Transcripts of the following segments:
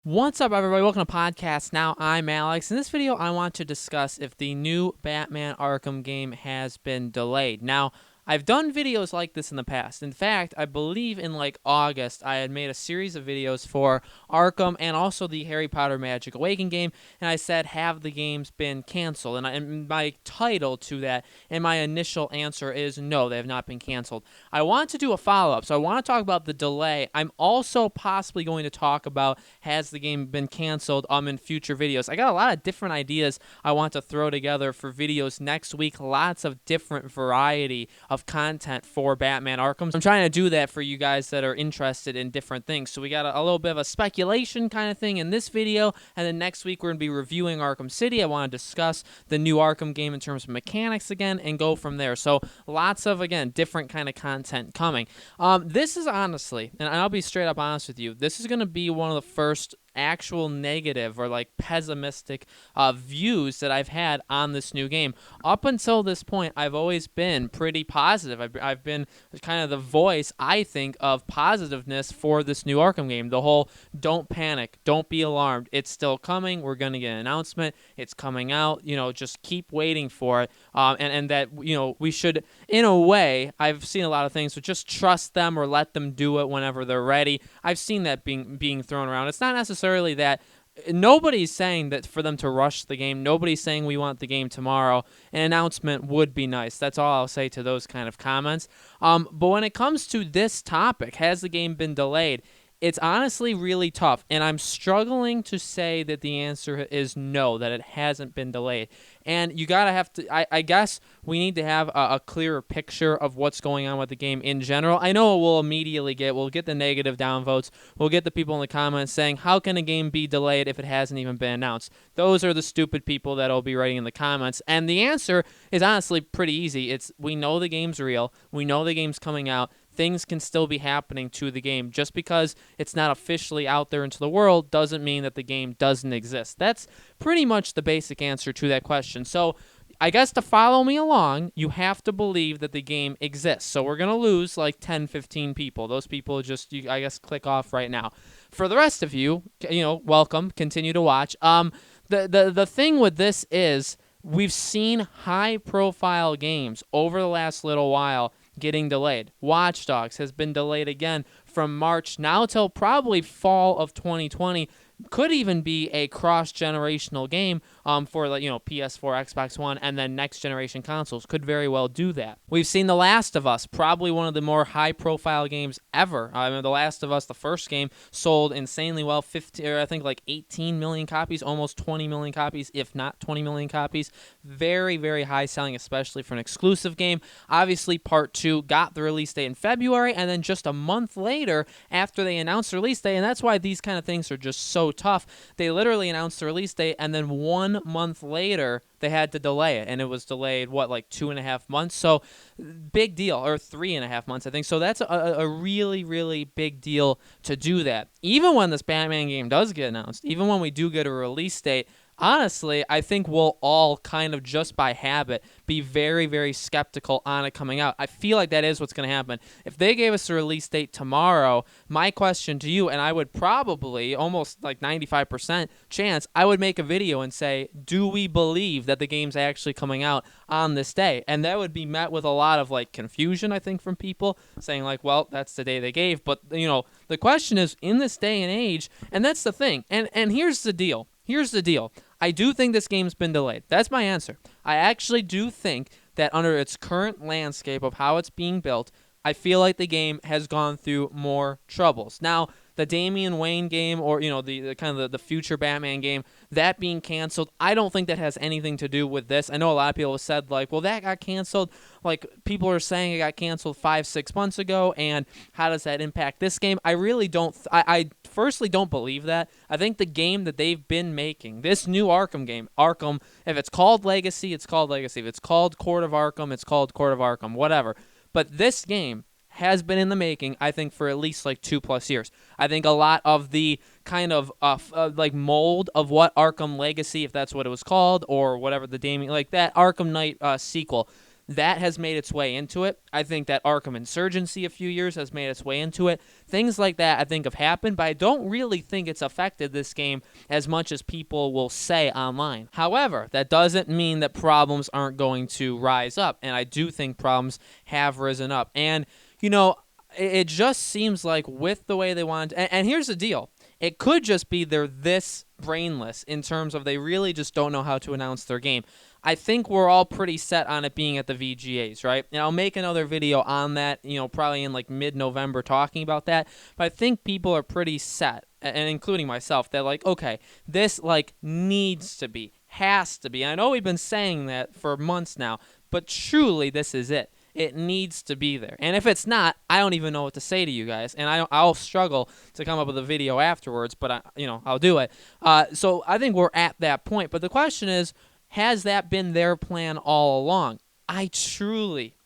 What's up, everybody? Welcome to Podcast Now. I'm Alex. In this video, I want to discuss if the new Batman Arkham game has been delayed. Now, I've done videos like this in the past. In fact, I believe in August, I had made a series of videos for Arkham and also the Harry Potter Magic Awakening game, and I said, have the games been canceled? And my title to that and my initial answer is no, they have not been canceled. I want to do a follow-up, so I want to talk about the delay. I'm also possibly going to talk about has the game been canceled in future videos. I got a lot of different ideas I want to throw together for videos next week. Lots of different variety of content for Batman Arkham. I'm trying to do that for you guys that are interested in different things. So we got a little bit of a speculation kind of thing in this video, and then next week we're going to be reviewing Arkham City. I want to discuss the new Arkham game in terms of mechanics again and go from there. So lots of, again, different kind of content coming. This is honestly, and I'll be straight up honest with you, this is going to be one of the first actual negative or pessimistic views that I've had on this new game. Up until this point, I've always been pretty positive. I've been kind of the voice, I think, of positiveness for this new Arkham game. The whole don't panic, don't be alarmed, it's still coming, we're going to get an announcement, it's coming out, just keep waiting for it, and that, we should, in a way, I've seen a lot of things, so just trust them or let them do it whenever they're ready. I've seen that being thrown around. It's not necessarily that nobody's saying that for them to rush the game. Nobody's saying we want the game tomorrow. An announcement would be nice. That's all I'll say to those kind of comments. But when it comes to this topic, has the game been delayed? It's honestly really tough, and I'm struggling to say that the answer is no, that it hasn't been delayed. And you gotta have to, I guess we need to have a clearer picture of what's going on with the game in general. I know we'll get the negative downvotes, we'll get the people in the comments saying, how can a game be delayed if it hasn't even been announced? Those are the stupid people that'll be writing in the comments, and the answer is honestly pretty easy. We know the game's real, we know the game's coming out, things can still be happening to the game. Just because it's not officially out there into the world doesn't mean that the game doesn't exist. That's pretty much the basic answer to that question. So I guess to follow me along, you have to believe that the game exists. So we're going to lose 10, 15 people. Those people just, I guess, click off right now. For the rest of you, welcome. Continue to watch. The thing with this is we've seen high-profile games over the last little while getting delayed. Watch Dogs has been delayed again from March now till probably fall of 2020. Could even be a cross-generational game for PS4, Xbox One, and then next-generation consoles. Could very well do that. We've seen The Last of Us, probably one of the more high-profile games ever. The Last of Us, the first game, sold insanely well. 18 million copies, almost 20 million copies, if not 20 million copies. Very, very high selling, especially for an exclusive game. Obviously, Part 2 got the release date in February, and then just a month later, after they announced the release date, and that's why these kind of things are just so tough. They literally announced the release date, and then 1 month later, they had to delay it, and it was delayed, 2.5 months? So, big deal, or 3.5 months, I think. So that's a really, really big deal to do that. Even when this Batman game does get announced, even when we do get a release date, honestly, I think we'll all kind of just by habit be very, very skeptical on it coming out. I feel like that is what's going to happen. If they gave us a release date tomorrow, my question to you, and I would probably, almost 95% chance, I would make a video and say, do we believe that the game's actually coming out on this day? And that would be met with a lot of confusion, I think, from people saying well, that's the day they gave. But, the question is, in this day and age, and that's the thing, and here's the deal. Here's the deal. I do think this game's been delayed. That's my answer. I actually do think that under its current landscape of how it's being built, I feel like the game has gone through more troubles. Now, the Damian Wayne game, or the kind of the future Batman game, that being canceled, I don't think that has anything to do with this. I know a lot of people have said well, that got canceled. People are saying it got canceled 5-6 months ago, and how does that impact this game? I really don't. I firstly don't believe that. I think the game that they've been making, this new Arkham game, Arkham, if it's called Legacy, it's called Legacy. If it's called Court of Arkham, it's called Court of Arkham. Whatever. But this game has been in the making, I think, for at least 2+ years. I think a lot of the kind of mold of what Arkham Legacy, if that's what it was called, or whatever the Damian, that Arkham Knight sequel, that has made its way into it. I think that Arkham Insurgency a few years has made its way into it. Things like that I think have happened, but I don't really think it's affected this game as much as people will say online. However, that doesn't mean that problems aren't going to rise up, and I do think problems have risen up. And, it just seems like with the way they want, and here's the deal. It could just be they're this brainless in terms of they really just don't know how to announce their game. I think we're all pretty set on it being at the VGAs, right? And I'll make another video on that, probably in like mid-November talking about that. But I think people are pretty set, and including myself, that like, okay, this like needs to be, has to be. I know we've been saying that for months now, but truly this is it. It needs to be there. And if it's not, I don't even know what to say to you guys. And I'll struggle to come up with a video afterwards, but I'll do it. So I think we're at that point. But the question is, has that been their plan all along? I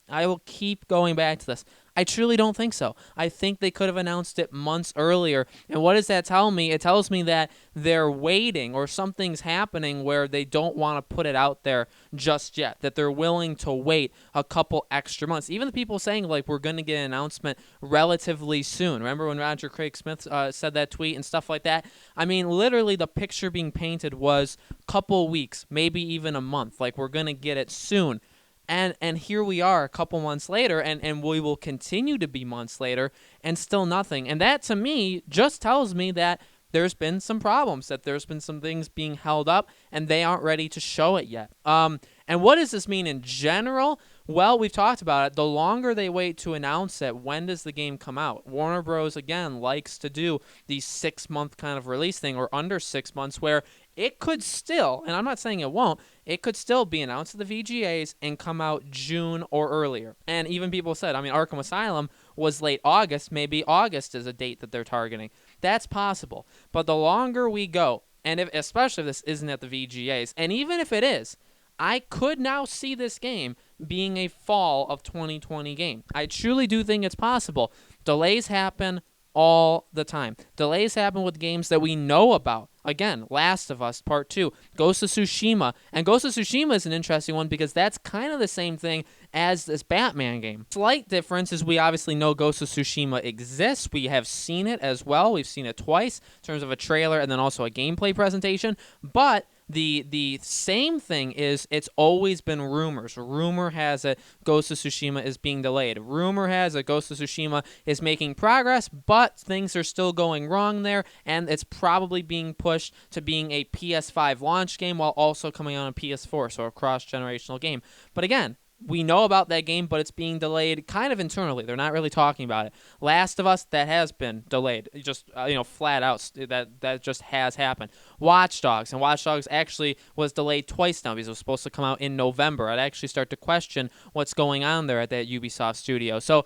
will keep going back to this. I truly don't think so. I think they could have announced it months earlier. And what does that tell me? It tells me that they're waiting or something's happening where they don't want to put it out there just yet, that they're willing to wait a couple extra months. Even the people saying, like, we're going to get an announcement relatively soon. Remember when Roger Craig Smith said that tweet and stuff like that? I mean, literally the picture being painted was a couple weeks, maybe even a month. Like, we're going to get it soon. And here we are a couple months later, and we will continue to be months later, and still nothing. And that, to me, just tells me that there's been some problems, that there's been some things being held up, and they aren't ready to show it yet. And what does this mean in general? Well, we've talked about it. The longer they wait to announce it, when does the game come out? Warner Bros., again, likes to do the 6-month kind of release thing, or under 6 months, where it could still, and I'm not saying it won't, it could still be announced at the VGAs and come out June or earlier. And even people said, Arkham Asylum was late August. Maybe August is a date that they're targeting. That's possible. But the longer we go, and especially if this isn't at the VGAs, and even if it is, I could now see this game being a fall of 2020 game. I truly do think it's possible. Delays happen all the time. Delays happen with games that we know about. Again, Last of Us Part 2, Ghost of Tsushima. And Ghost of Tsushima is an interesting one because that's kind of the same thing as this Batman game. Slight difference is we obviously know Ghost of Tsushima exists. We have seen it as well. We've seen it twice in terms of a trailer and then also a gameplay presentation. But the same thing is it's always been rumors. Rumor has it Ghost of Tsushima is being delayed. Rumor has it Ghost of Tsushima is making progress, but things are still going wrong there, and it's probably being pushed to being a PS5 launch game while also coming out on PS4, so a cross-generational game. But again, we know about that game, but it's being delayed kind of internally. They're not really talking about it. Last of Us, that has been delayed. Just, flat out, that just has happened. Watch Dogs, and Watch Dogs actually was delayed twice now because it was supposed to come out in November. I'd actually start to question what's going on there at that Ubisoft studio. So,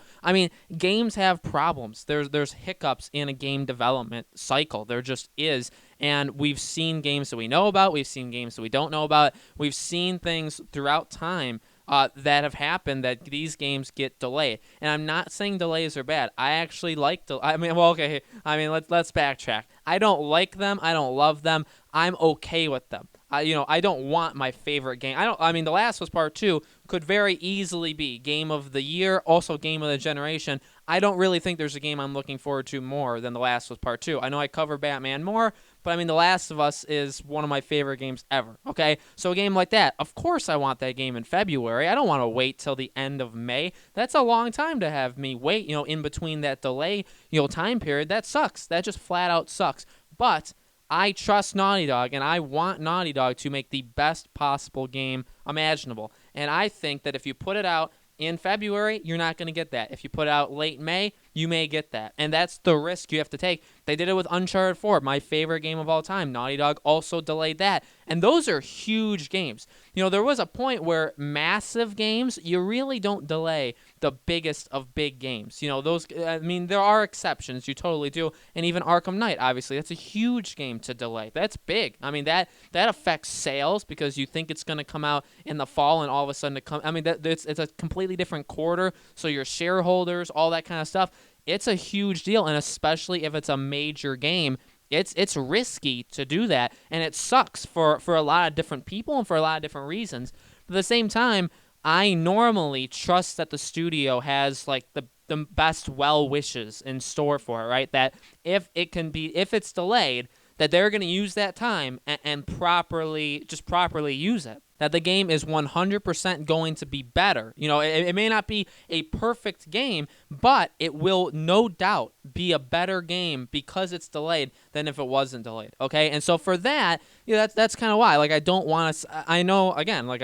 games have problems. There's hiccups in a game development cycle. There just is. And we've seen games that we know about. We've seen games that we don't know about. We've seen things throughout time that have happened that these games get delayed. And I'm not saying delays are bad. I actually like let's backtrack. I don't like them. I don't love them. I'm okay with them. I don't want my favorite game. The Last of Us Part 2 could very easily be Game of the Year, also Game of the Generation. I don't really think there's a game I'm looking forward to more than The Last of Us Part 2. I know I cover Batman more, but The Last of Us is one of my favorite games ever, okay? So a game like that, of course I want that game in February. I don't want to wait till the end of May. That's a long time to have me wait, in between that delay, time period. That sucks. That just flat out sucks. But I trust Naughty Dog, and I want Naughty Dog to make the best possible game imaginable. And I think that if you put it out in February, you're not going to get that. If you put it out late May, you may get that. And that's the risk you have to take. They did it with Uncharted 4, my favorite game of all time. Naughty Dog also delayed that. And those are huge games. There was a point where massive games, you really don't delay the biggest of big games. There are exceptions. You totally do. And even Arkham Knight, obviously, that's a huge game to delay. That's big. That affects sales because you think it's going to come out in the fall and all of a sudden it's a completely different quarter. So your shareholders, all that kind of stuff, it's a huge deal. And especially if it's a major game, it's risky to do that, and it sucks for a lot of different people and for a lot of different reasons. But at the same time, I normally trust that the studio has like the best well wishes in store for it, right? That if it's delayed, that they're going to use that time and properly use it. That the game is 100% going to be better. You know, it may not be a perfect game, but it will no doubt be a better game because it's delayed than if it wasn't delayed. Okay, and so for that, you know, that's kind of why. Like, I don't want to. I know, again, like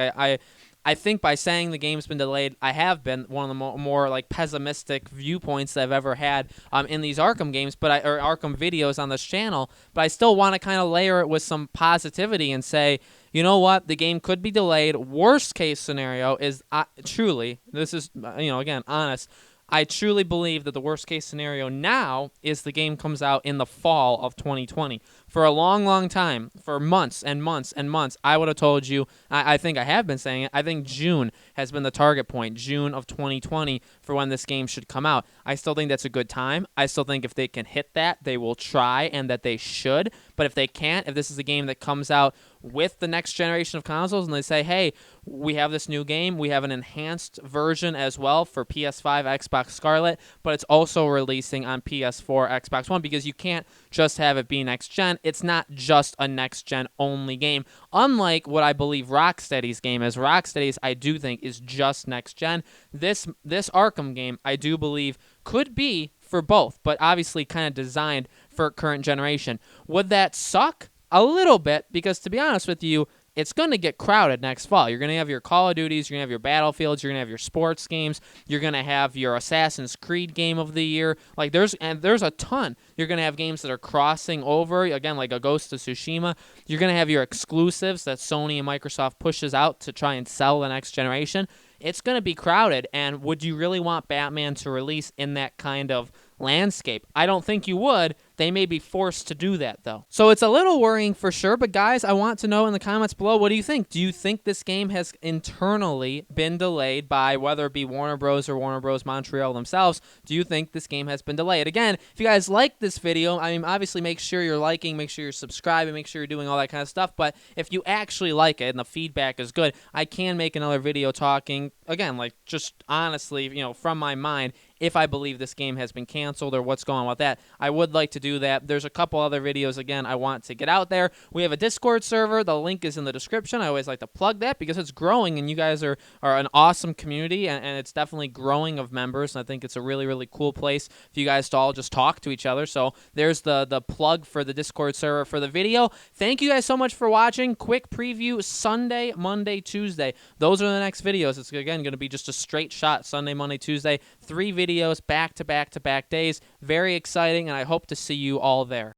I think by saying the game's been delayed, I have been one of the more like pessimistic viewpoints that I've ever had in these Arkham games, or Arkham videos on this channel. But I still want to kind of layer it with some positivity and say, you know what, the game could be delayed. Worst case scenario is truly, this is, you know, again, honest. I truly believe that the worst case scenario now is the game comes out in the fall of 2020. For a long, long time, for months and months and months, I would have told you, I think I have been saying it, I think June has been the target point, June of 2020, for when this game should come out. I still think that's a good time. I still think if they can hit that, they will try and that they should. But if they can't, if this is a game that comes out with the next generation of consoles and they say, hey, we have this new game, we have an enhanced version as well for PS5, Xbox Scarlet, but it's also releasing on PS4, Xbox One, because you can't just have it be next gen. It's not just a next gen only game, unlike what I believe Rocksteady's game is. Rocksteady's, I do think, is just next gen. This Arkham game, I do believe, could be for both, but obviously kind of designed for current generation. Would that suck? A little bit, because to be honest with you, it's going to get crowded next fall. You're going to have your Call of Duties, you're going to have your Battlefields, you're going to have your sports games, you're going to have your Assassin's Creed game of the year. Like there's a ton. You're going to have games that are crossing over, again, like a Ghost of Tsushima. You're going to have your exclusives that Sony and Microsoft pushes out to try and sell the next generation. It's going to be crowded, and would you really want Batman to release in that kind of landscape? I don't think you would. They may be forced to do that, though. So it's a little worrying for sure, but guys, I want to know in the comments below, what do you think? Do you think this game has internally been delayed by whether it be Warner Bros. Or Warner Bros. Montreal themselves? Do you think this game has been delayed? Again, if you guys like this video, I mean, obviously make sure you're liking, make sure you're subscribing, make sure you're doing all that kind of stuff, but if you actually like it and the feedback is good, I can make another video talking, again, like just honestly, you know, from my mind, if I believe this game has been canceled or what's going on with that. I would like to do that. There's a couple other videos, again, I want to get out there. We have a Discord server. The link is in the description. I always like to plug that because it's growing, and you guys are an awesome community, and it's definitely growing of members, and I think it's a really, really cool place for you guys to all just talk to each other. So there's the plug for the Discord server for the video. Thank you guys so much for watching. Quick preview, Sunday, Monday, Tuesday. Those are the next videos. It's, again, going to be just a straight shot, Sunday, Monday, Tuesday. 3 videos back-to-back-to-back days. Very exciting, and I hope to see you all there.